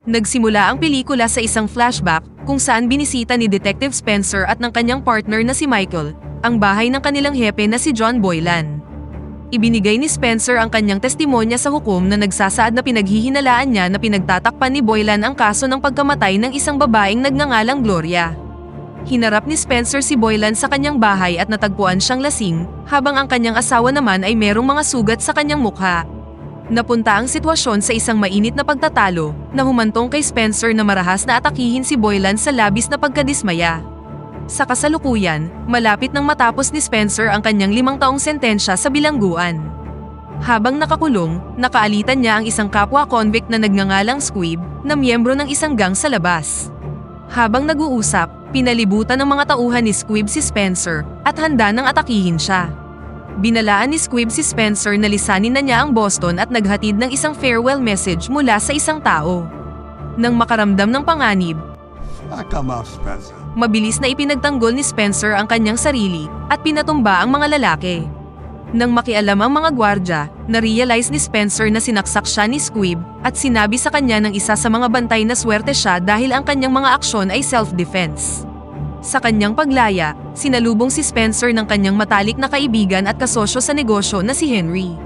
Nagsimula ang pelikula sa isang flashback kung saan binisita ni Detective Spencer at ng kanyang partner na si Michael ang bahay ng kanilang hepe na si John Boylan. Ibinigay ni Spencer ang kanyang testimonya sa hukom na nagsasaad na pinaghihinalaan niya na pinagtatakpan ni Boylan ang kaso ng pagkamatay ng isang babaeng nagngangalang Gloria. Hinarap ni Spencer si Boylan sa kanyang bahay at natagpuan siyang lasing, habang ang kanyang asawa naman ay merong mga sugat sa kanyang mukha. Napunta ang sitwasyon sa isang mainit na pagtatalo na humantong kay Spencer na marahas na atakihin si Boylan sa labis na pagkadismaya. Sa kasalukuyan, malapit nang matapos ni Spencer ang kanyang 5 taong sentensya sa bilangguan. Habang nakakulong, nakaalitan niya ang isang kapwa-convict na nagngangalang Squib na miyembro ng isang gang sa labas. Habang nag-uusap, pinalibutan ng mga tauhan ni Squib si Spencer at handa nang atakihin siya. Binalaan ni Squib si Spencer na lisanin na niya ang Boston at naghatid ng isang farewell message mula sa isang tao. Nang makaramdam ng panganib, Come out, Spencer. mabilis na ipinagtanggol ni Spencer ang kanyang sarili at pinatumba ang mga lalaki. Nang makialam ang mga gwardya, na-realize ni Spencer na sinaksak siya ni Squib at sinabi sa kanya ng isa sa mga bantay na swerte siya dahil ang kanyang mga aksyon ay self-defense. Sa kanyang paglaya, sinalubong si Spencer ng kanyang matalik na kaibigan at kasosyo sa negosyo na si Henry.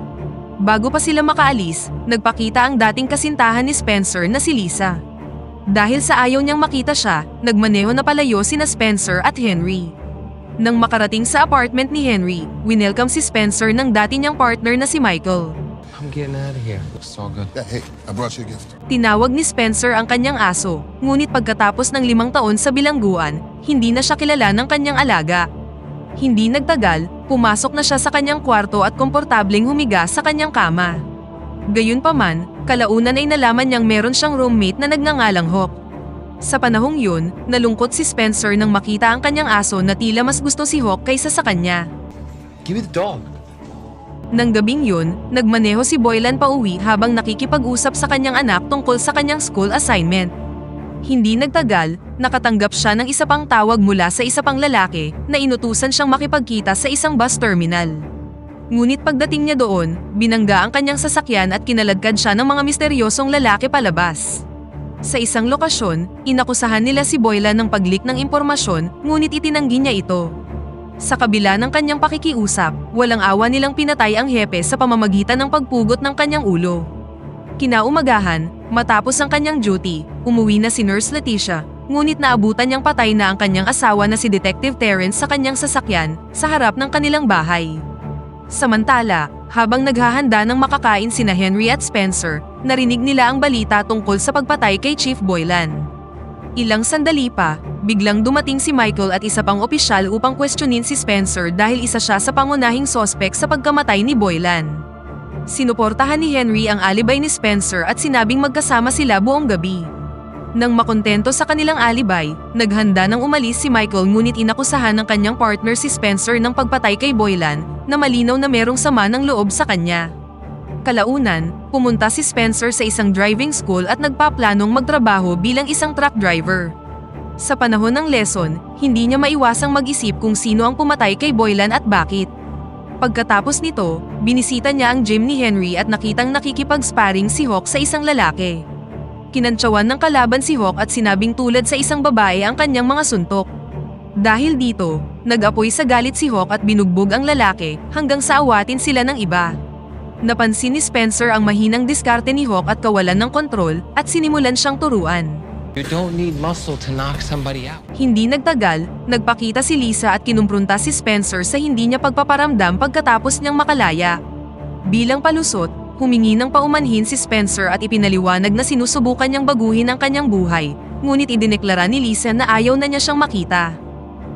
Bago pa sila makaalis, nagpakita ang dating kasintahan ni Spencer na si Lisa. Dahil sa ayaw niyang makita siya, nagmaneho na palayo sina Spencer at Henry. Nang makarating sa apartment ni Henry, winelcome si Spencer ng dati niyang partner na si Michael. I'm getting out of here. It's all good. Hey, I brought you a gift. Tinawag ni Spencer ang kanyang aso, ngunit pagkatapos ng 5 taon sa bilangguan, hindi na siya kilala ng kanyang alaga. Hindi nagtagal, pumasok na siya sa kanyang kwarto at komportableng humiga sa kanyang kama. Gayunpaman, kalaunan ay nalaman niyang meron siyang roommate na nagngangalang Hawk. Sa panahong yun, nalungkot si Spencer nang makita ang kanyang aso na tila mas gusto si Hawk kaysa sa kanya. Give me the dog. Nang gabing yun, nagmaneho si Boylan pauwi habang nakikipag-usap sa kanyang anak tungkol sa kanyang school assignment. Hindi nagtagal, nakatanggap siya ng isa pang tawag mula sa isa pang lalaki na inutusan siyang makipagkita sa isang bus terminal. Ngunit pagdating niya doon, binangga ang kanyang sasakyan at kinaladkad siya ng mga misteryosong lalaki palabas. Sa isang lokasyon, inakusahan nila si Boylan ng pag-leak ng impormasyon, ngunit itinanggi niya ito. Sa kabila ng kanyang pakikiusap, walang awa nilang pinatay ang hepe sa pamamagitan ng pagpugot ng kanyang ulo. Kinaumagahan, matapos ang kanyang duty, umuwi na si Nurse Leticia, ngunit naabutan niyang patay na ang kanyang asawa na si Detective Terrence sa kanyang sasakyan, sa harap ng kanilang bahay. Samantala, habang naghahanda ng makakain sina Henry at Spencer, narinig nila ang balita tungkol sa pagpatay kay Chief Boylan. Ilang sandali pa, biglang dumating si Michael at isa pang opisyal upang questionin si Spencer dahil isa siya sa pangunahing sospek sa pagkamatay ni Boylan. Sinuportahan ni Henry ang alibay ni Spencer at sinabing magkasama sila buong gabi. Nang makontento sa kanilang alibay, naghanda ng umalis si Michael ngunit inakusahan ng kanyang partner si Spencer ng pagpatay kay Boylan na malinaw na merong sama ng loob sa kanya. Kalaunan, pumunta si Spencer sa isang driving school at nagpaplanong magtrabaho bilang isang truck driver. Sa panahon ng lesson, hindi niya maiwasang mag-isip kung sino ang pumatay kay Boylan at bakit. Pagkatapos nito, binisita niya ang gym ni Henry at nakitang nakikipag-sparring si Hawk sa isang lalaki. Kinantsawan ng kalaban si Hawk at sinabing tulad sa isang babae ang kanyang mga suntok. Dahil dito, nag-apoy sa galit si Hawk at binugbog ang lalaki hanggang sa awatin sila ng iba. Napansin ni Spencer ang mahinang diskarte ni Hawk at kawalan ng kontrol at sinimulan siyang turuan. You don't need muscle to knock somebody out. Hindi nagtagal, nagpakita si Lisa at kinumprunta si Spencer sa hindi niya pagpaparamdam pagkatapos niyang makalaya. Bilang palusot, humingi ng paumanhin si Spencer at ipinaliwanag na sinusubukan niyang baguhin ang kanyang buhay, ngunit idineklara ni Lisa na ayaw na niya siyang makita.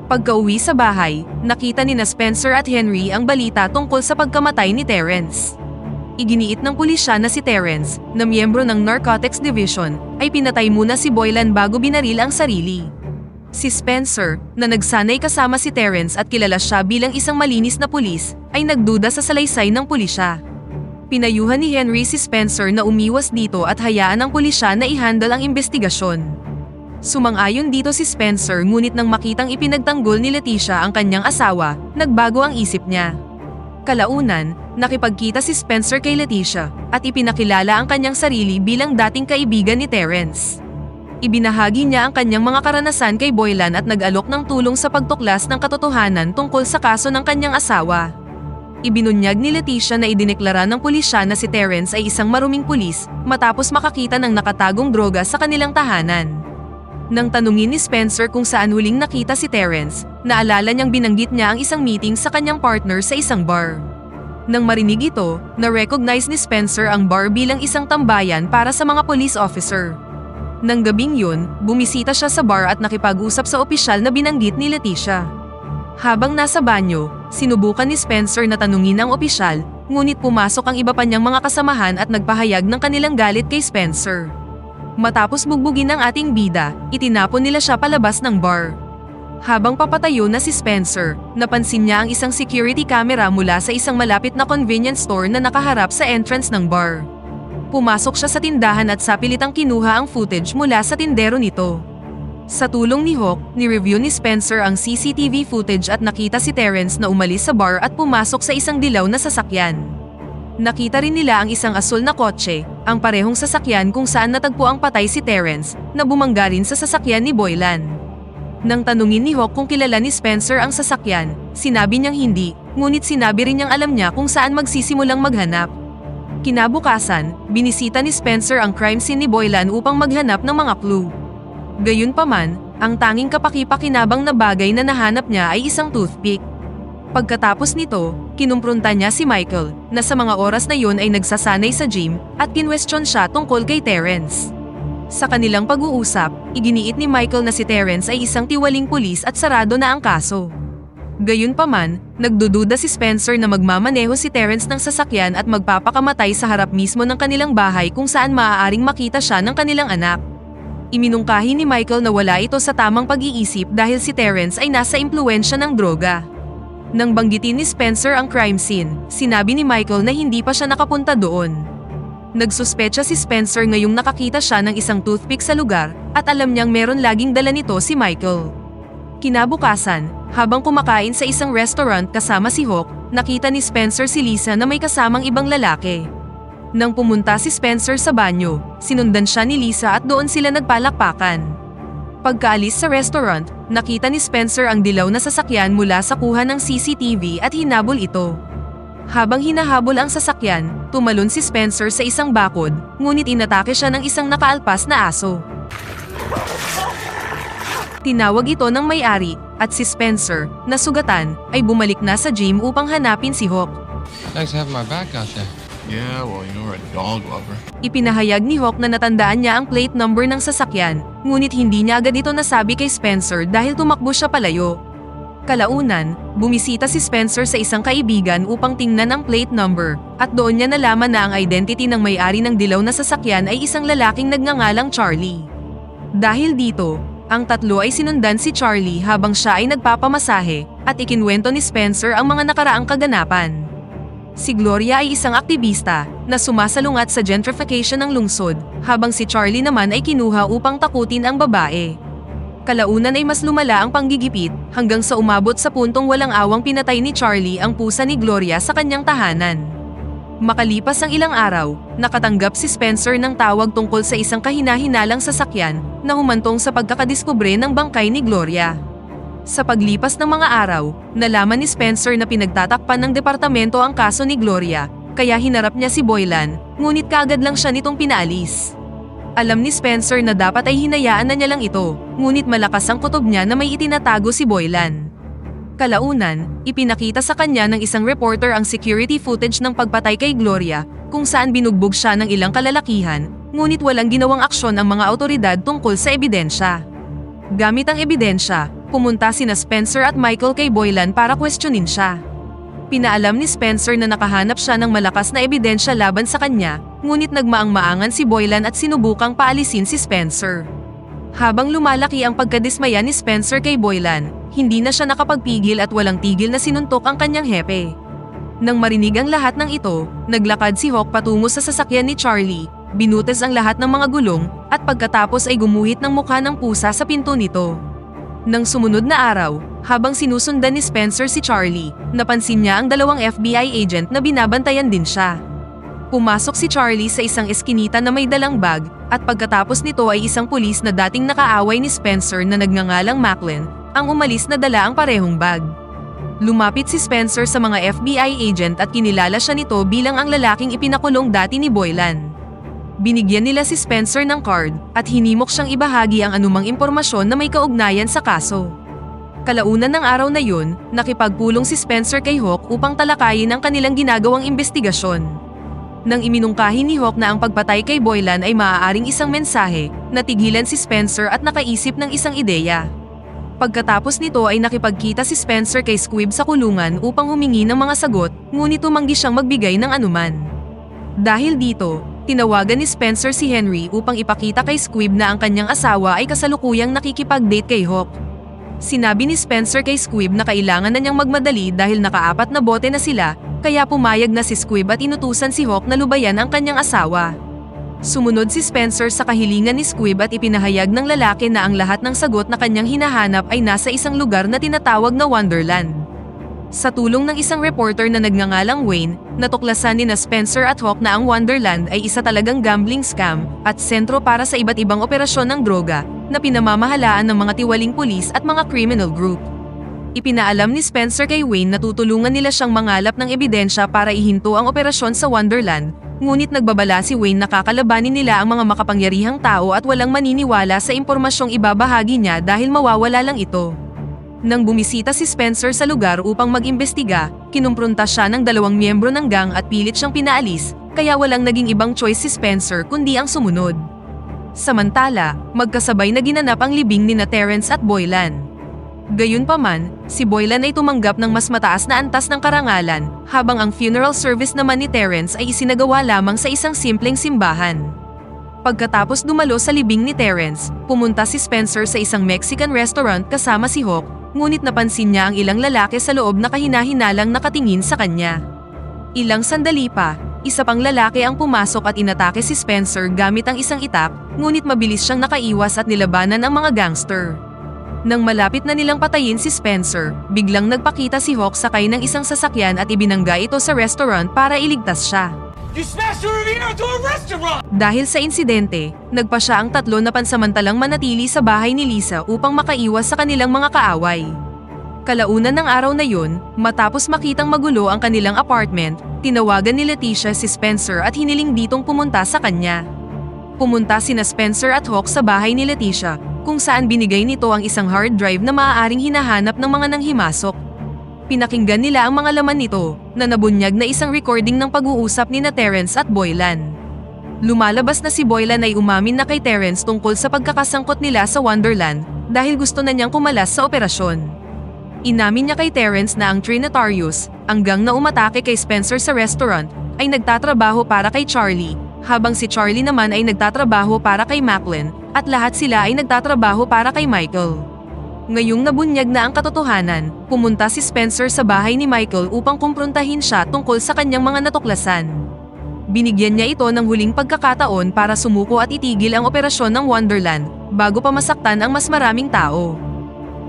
Pagka-uwi sa bahay, nakita ni Spencer at Henry ang balita tungkol sa pagkamatay ni Terrence. Iginiit ng pulisya na si Terrence, na miyembro ng Narcotics Division, ay pinatay muna si Boylan bago binaril ang sarili. Si Spencer, na nagsanay kasama si Terrence at kilala siya bilang isang malinis na pulis, ay nagduda sa salaysay ng pulisya. Pinayuhan ni Henry si Spencer na umiwas dito at hayaan ng pulisya na i-handle ang investigasyon. Sumang-ayon dito si Spencer ngunit nang makitang ipinagtanggol ni Leticia ang kanyang asawa, nagbago ang isip niya. Kalaunan, nakipagkita si Spencer kay Leticia at ipinakilala ang kanyang sarili bilang dating kaibigan ni Terrence. Ibinahagi niya ang kanyang mga karanasan kay Boylan at nag-alok ng tulong sa pagtuklas ng katotohanan tungkol sa kaso ng kanyang asawa. Ibinunyag ni Leticia na idineklara ng pulisya na si Terrence ay isang maruming pulis matapos makakita ng nakatagong droga sa kanilang tahanan. Nang tanungin ni Spencer kung saan huling nakita si Terrence, naalala niyang binanggit niya ang isang meeting sa kanyang partner sa isang bar. Nang marinig ito, na-recognize ni Spencer ang bar bilang isang tambayan para sa mga police officer. Nang gabing yun, bumisita siya sa bar at nakipag-usap sa opisyal na binanggit ni Leticia. Habang nasa banyo, sinubukan ni Spencer na tanungin ang opisyal, ngunit pumasok ang iba pa niyang mga kasamahan at nagpahayag ng kanilang galit kay Spencer. Matapos bugbugin ang ating bida, itinapon nila siya palabas ng bar. Habang papatayo na si Spencer, napansin niya ang isang security camera mula sa isang malapit na convenience store na nakaharap sa entrance ng bar. Pumasok siya sa tindahan at sapilitang kinuha ang footage mula sa tindero nito. Sa tulong ni Hawk, ni-review ni Spencer ang CCTV footage at nakita si Terrence na umalis sa bar at pumasok sa isang dilaw na sasakyan. Nakita rin nila ang isang asul na kotse, ang parehong sasakyan kung saan natagpo ang patay si Terrence, na bumangga rin sa sasakyan ni Boylan. Nang tanungin ni Hawk kung kilala ni Spencer ang sasakyan, sinabi niyang hindi, ngunit sinabi rin niyang alam niya kung saan magsisimulang maghanap. Kinabukasan, binisita ni Spencer ang crime scene ni Boylan upang maghanap ng mga clue. Gayunpaman, ang tanging kapaki-pakinabang na bagay na nahanap niya ay isang toothpick. Pagkatapos nito, kinumpronta niya si Michael, na sa mga oras na yun ay nagsasanay sa gym, at kinwestiyon siya tungkol kay Terrence. Sa kanilang pag-uusap, iginiit ni Michael na si Terrence ay isang tiwaling pulis at sarado na ang kaso. Gayunpaman, nagdududa si Spencer na magmamaneho si Terrence ng sasakyan at magpapakamatay sa harap mismo ng kanilang bahay kung saan maaaring makita siya ng kanilang anak. Iminungkahi ni Michael na wala ito sa tamang pag-iisip dahil si Terrence ay nasa impluwensya ng droga. Nang banggitin ni Spencer ang crime scene, sinabi ni Michael na hindi pa siya nakapunta doon. Nagsuspecha si Spencer ngayong nakakita siya ng isang toothpick sa lugar at alam niyang meron laging dala nito si Michael. Kinabukasan, habang kumakain sa isang restaurant kasama si Hawk, nakita ni Spencer si Lisa na may kasamang ibang lalaki. Nang pumunta si Spencer sa banyo, sinundan siya ni Lisa at doon sila nagpalakpakan. Pagkaalis sa restaurant, nakita ni Spencer ang dilaw na sasakyan mula sa kuha ng CCTV at hinabol ito. Habang hinahabol ang sasakyan, tumalon si Spencer sa isang bakod, ngunit inatake siya ng isang nakaalpas na aso. Tinawag ito ng may-ari, at si Spencer, na sugatan, ay bumalik na sa gym upang hanapin si Hawk. Nice to have my back out there. Yeah, well, you're a dog lover. Ipinahayag ni Hawk na natandaan niya ang plate number ng sasakyan, ngunit hindi niya agad ito nasabi kay Spencer dahil tumakbo siya palayo. Kalaunan, bumisita si Spencer sa isang kaibigan upang tingnan ang plate number, at doon niya nalaman na ang identity ng may-ari ng dilaw na sasakyan ay isang lalaking nagngangalang Charlie. Dahil dito, ang tatlo ay sinundan si Charlie habang siya ay nagpapamasahe, at ikinwento ni Spencer ang mga nakaraang kaganapan. Si Gloria ay isang aktivista na sumasalungat sa gentrification ng lungsod, habang si Charlie naman ay kinuha upang takutin ang babae. Kalaunan ay mas lumala ang panggigipit hanggang sa umabot sa puntong walang awang pinatay ni Charlie ang pusa ni Gloria sa kanyang tahanan. Makalipas ang ilang araw, nakatanggap si Spencer ng tawag tungkol sa isang kahina-hinalang sasakyan na humantong sa pagkakadiskubre ng bangkay ni Gloria. Sa paglipas ng mga araw, nalaman ni Spencer na pinagtatakpan ng departamento ang kaso ni Gloria, kaya hinarap niya si Boylan, ngunit kaagad lang siya nitong pinaalis. Alam ni Spencer na dapat ay hinayaan na niya lang ito, ngunit malakas ang kutob niya na may itinatago si Boylan. Kalaunan, ipinakita sa kanya ng isang reporter ang security footage ng pagpatay kay Gloria, kung saan binugbog siya ng ilang kalalakihan, ngunit walang ginawang aksyon ang mga awtoridad tungkol sa ebidensya. Gamit ang ebidensya, pumunta sina Spencer at Michael kay Boylan para questionin siya. Pinaalam ni Spencer na nakahanap siya ng malakas na ebidensya laban sa kanya, ngunit nagmaang-maangan si Boylan at sinubukang paalisin si Spencer. Habang lumalaki ang pagkadismaya ni Spencer kay Boylan, hindi na siya nakapagpigil at walang tigil na sinuntok ang kanyang hepe. Nang marinig ang lahat ng ito, naglakad si Hawk patungo sa sasakyan ni Charlie, binutas ang lahat ng mga gulong, at pagkatapos ay gumuhit ng mukha ng pusa sa pinto nito. Nang sumunod na araw, Habang sinusundan ni Spencer si Charlie, napansin niya ang dalawang FBI agent na binabantayan din siya. Pumasok si Charlie sa isang eskinita na may dalang bag, at pagkatapos nito ay isang pulis na dating nakaaway ni Spencer na nagngangalang Macklin, ang umalis na dala ang parehong bag. Lumapit si Spencer sa mga FBI agent at kinilala siya nito bilang ang lalaking ipinakulong dati ni Boylan. Binigyan nila si Spencer ng card at hinimok siyang ibahagi ang anumang impormasyon na may kaugnayan sa kaso. Kalaunan ng araw na yun, nakipagpulong si Spencer kay Hawk upang talakayin ang kanilang ginagawang investigasyon. Nang iminungkahi ni Hawk na ang pagpatay kay Boylan ay maaaring isang mensahe, natigilan si Spencer at nakaisip ng isang ideya. Pagkatapos nito ay nakipagkita si Spencer kay Squibb sa kulungan upang humingi ng mga sagot, ngunit tumanggi siyang magbigay ng anuman. Dahil dito, tinawagan ni Spencer si Henry upang ipakita kay Squibb na ang kanyang asawa ay kasalukuyang nakikipag-date kay Hawk. Sinabi ni Spencer kay Squibb na kailangan na niyang magmadali dahil nakaapat na bote na sila, kaya pumayag na si Squibb at inutusan si Hawk na lubayan ang kanyang asawa. Sumunod si Spencer sa kahilingan ni Squibb at ipinahayag ng lalaki na ang lahat ng sagot na kanyang hinahanap ay nasa isang lugar na tinatawag na Wonderland. Sa tulong ng isang reporter na nagngangalang Wayne, natuklasan ni na Spencer at Hawk na ang Wonderland ay isa talagang gambling scam at sentro para sa iba't ibang operasyon ng droga na pinamamahalaan ng mga tiwaling pulis at mga criminal group. Ipinaalam ni Spencer kay Wayne na tutulungan nila siyang mangalap ng ebidensya para ihinto ang operasyon sa Wonderland, ngunit nagbabala si Wayne na kakalabanin nila ang mga makapangyarihang tao at walang maniniwala sa impormasyong ibabahagi niya dahil mawawala lang ito. Nang bumisita si Spencer sa lugar upang mag-imbestiga, kinumpronta siya ng dalawang miyembro ng gang at pilit siyang pinaalis, kaya walang naging ibang choice si Spencer kundi ang sumunod. Samantala, magkasabay na ginanap ang libing ni na Terrence at Boylan. Gayunpaman, si Boylan ay tumanggap ng mas mataas na antas ng karangalan, habang ang funeral service naman ni Terrence ay isinagawa lamang sa isang simpleng simbahan. Pagkatapos dumalo sa libing ni Terrence, pumunta si Spencer sa isang Mexican restaurant kasama si Hawk, ngunit napansin niya ang ilang lalaki sa loob na kahina-hinalang nakatingin sa kanya. Ilang sandali pa, isa pang lalaki ang pumasok at inatake si Spencer gamit ang isang itak, ngunit mabilis siyang nakaiwas at nilabanan ang mga gangster. Nang malapit na nilang patayin si Spencer, biglang nagpakita si Hawk sakay ng isang sasakyan at ibinangga ito sa restaurant para iligtas siya. You smashed the Riviera to a restaurant! Dahil sa insidente, nagpa siya ang tatlo na pansamantalang manatili sa bahay ni Lisa upang makaiwas sa kanilang mga kaaway. Kalaunan ng araw na yun, matapos makitang magulo ang kanilang apartment, tinawagan ni Leticia si Spencer at hiniling ditong pumunta sa kanya. Pumunta sina Spencer at Hawk sa bahay ni Leticia, kung saan binigay nito ang isang hard drive na maaaring hinahanap ng mga nanghimasok. Pinakinggan nila ang mga laman nito, na nabunyag na isang recording ng pag-uusap ni na Terrence at Boylan. Lumalabas na si Boylan ay umamin na kay Terrence tungkol sa pagkakasangkot nila sa Wonderland, dahil gusto na niyang kumalas sa operasyon. Inamin niya kay Terrence na ang Trinitarius, ang gang na umatake kay Spencer sa restaurant, ay nagtatrabaho para kay Charlie, habang si Charlie naman ay nagtatrabaho para kay Macklin, at lahat sila ay nagtatrabaho para kay Michael. Ngayong nabunyag na ang katotohanan, pumunta si Spencer sa bahay ni Michael upang kumprontahin siya tungkol sa kanyang mga natuklasan. Binigyan niya ito ng huling pagkakataon para sumuko at itigil ang operasyon ng Wonderland, bago pa masaktan ang mas maraming tao.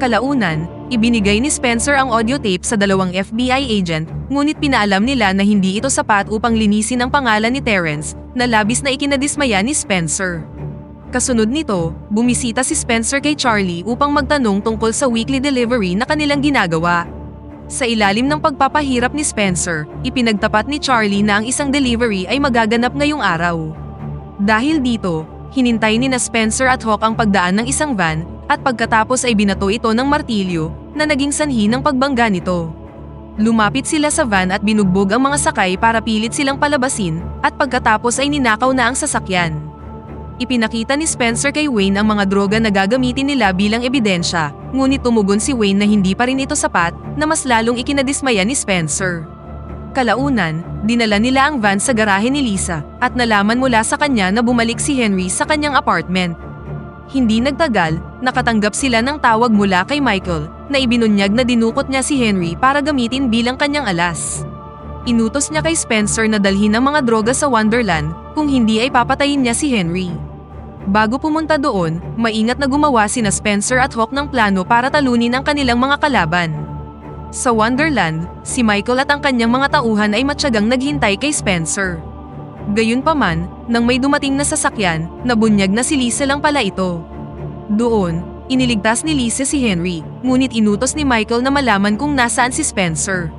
Kalaunan, ibinigay ni Spencer ang audio tape sa dalawang FBI agent, ngunit pinaalam nila na hindi ito sapat upang linisin ang pangalan ni Terrence, na labis na ikinadismaya ni Spencer. Kasunod nito, bumisita si Spencer kay Charlie upang magtanong tungkol sa weekly delivery na kanilang ginagawa. Sa ilalim ng pagpapahirap ni Spencer, ipinagtapat ni Charlie na ang isang delivery ay magaganap ngayong araw. Dahil dito, hinintay ni na Spencer at Hawk ang pagdaan ng isang van, at pagkatapos ay binato ito ng martilyo, na naging sanhi ng pagbangga nito. Lumapit sila sa van at binugbog ang mga sakay para pilit silang palabasin, at pagkatapos ay ninakaw na ang sasakyan. Ipinakita ni Spencer kay Wayne ang mga droga na gagamitin nila bilang ebidensya, ngunit tumugon si Wayne na hindi pa rin ito sapat, na mas lalong ikinadismaya ni Spencer. Kalaunan, dinala nila ang van sa garahe ni Lisa, at nalaman mula sa kanya na bumalik si Henry sa kanyang apartment. Hindi nagtagal, nakatanggap sila ng tawag mula kay Michael, na ibinunyag na dinukot niya si Henry para gamitin bilang kanyang alas. Inutos niya kay Spencer na dalhin ang mga droga sa Wonderland, kung hindi ay papatayin niya si Henry. Bago pumunta doon, maingat na gumawa sina Spencer at Hawk ng plano para talunin ang kanilang mga kalaban. Sa Wonderland, si Michael at ang kanyang mga tauhan ay matyagang naghintay kay Spencer. Gayunpaman, nang may dumating na sasakyan, nabunyag na si Lisa lang pala ito. Doon, iniligtas ni Lisa si Henry, ngunit inutos ni Michael na malaman kung nasaan si Spencer.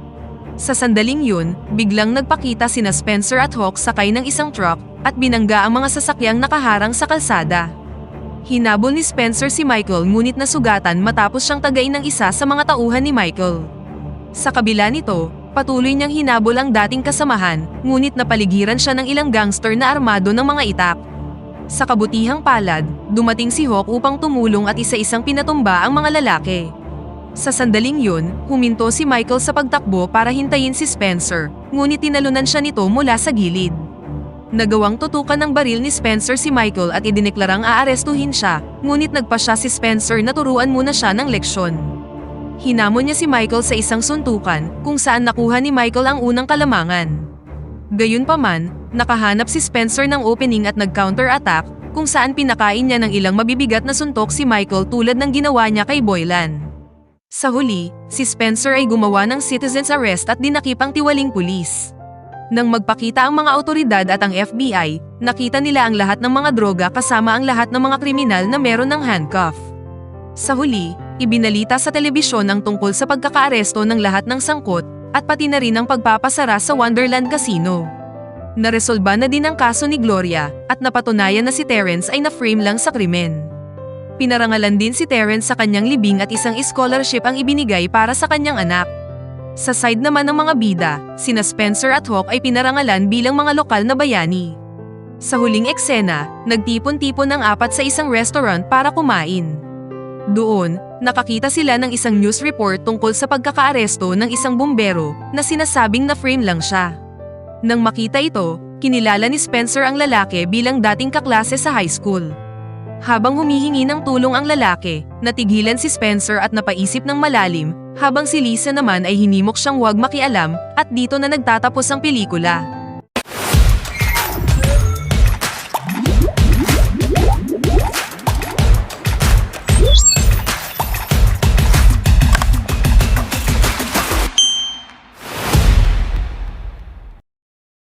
Sa sandaling yun, biglang nagpakita sina Spencer at Hawk sakay ng isang truck at binangga ang mga sasakyang nakaharang sa kalsada. Hinabol ni Spencer si Michael ngunit nasugatan matapos siyang tagain ng isa sa mga tauhan ni Michael. Sa kabila nito, patuloy niyang hinabol ang dating kasamahan, ngunit napaligiran siya ng ilang gangster na armado ng mga itak. Sa kabutihang palad, dumating si Hawk upang tumulong at isa-isang pinatumba ang mga lalaki. Sa sandaling yun, huminto si Michael sa pagtakbo para hintayin si Spencer, ngunit tinalunan siya nito mula sa gilid. Nagawang tutukan ng baril ni Spencer si Michael at idineklarang aarestuhin siya, ngunit nagpa siya si Spencer na turuan muna siya ng leksyon. Hinamon niya si Michael sa isang suntukan, kung saan nakuha ni Michael ang unang kalamangan. Gayunpaman, nakahanap si Spencer ng opening at nag-counter-attack, kung saan pinakain niya ng ilang mabibigat na suntok si Michael tulad ng ginawa niya kay Boylan. Sa huli, si Spencer ay gumawa ng citizen's arrest at dinakip ang tiwaling pulis. Nang magpakita ang mga otoridad at ang FBI, nakita nila ang lahat ng mga droga kasama ang lahat ng mga kriminal na meron ng handcuff. Sa huli, ibinalita sa telebisyon ang tungkol sa pagkakaaresto ng lahat ng sangkot at pati na rin ang pagpapasara sa Wonderland Casino. Naresolba na din ang kaso ni Gloria at napatunayan na si Terrence ay na-frame lang sa krimen. Pinarangalan din si Terrence sa kanyang libing at isang scholarship ang ibinigay para sa kanyang anak. Sa side naman ng mga bida, sina Spencer at Hawk ay pinarangalan bilang mga lokal na bayani. Sa huling eksena, nagtipon-tipon ang apat sa isang restaurant para kumain. Doon, nakakita sila ng isang news report tungkol sa pagkakaaresto ng isang bumbero na sinasabing na-frame lang siya. Nang makita ito, kinilala ni Spencer ang lalaki bilang dating kaklase sa high school. Habang humihingi ng tulong ang lalaki, natigilan si Spencer at napaisip ng malalim, habang si Lisa naman ay hinimok siyang huwag makialam, at dito na nagtatapos ang pelikula.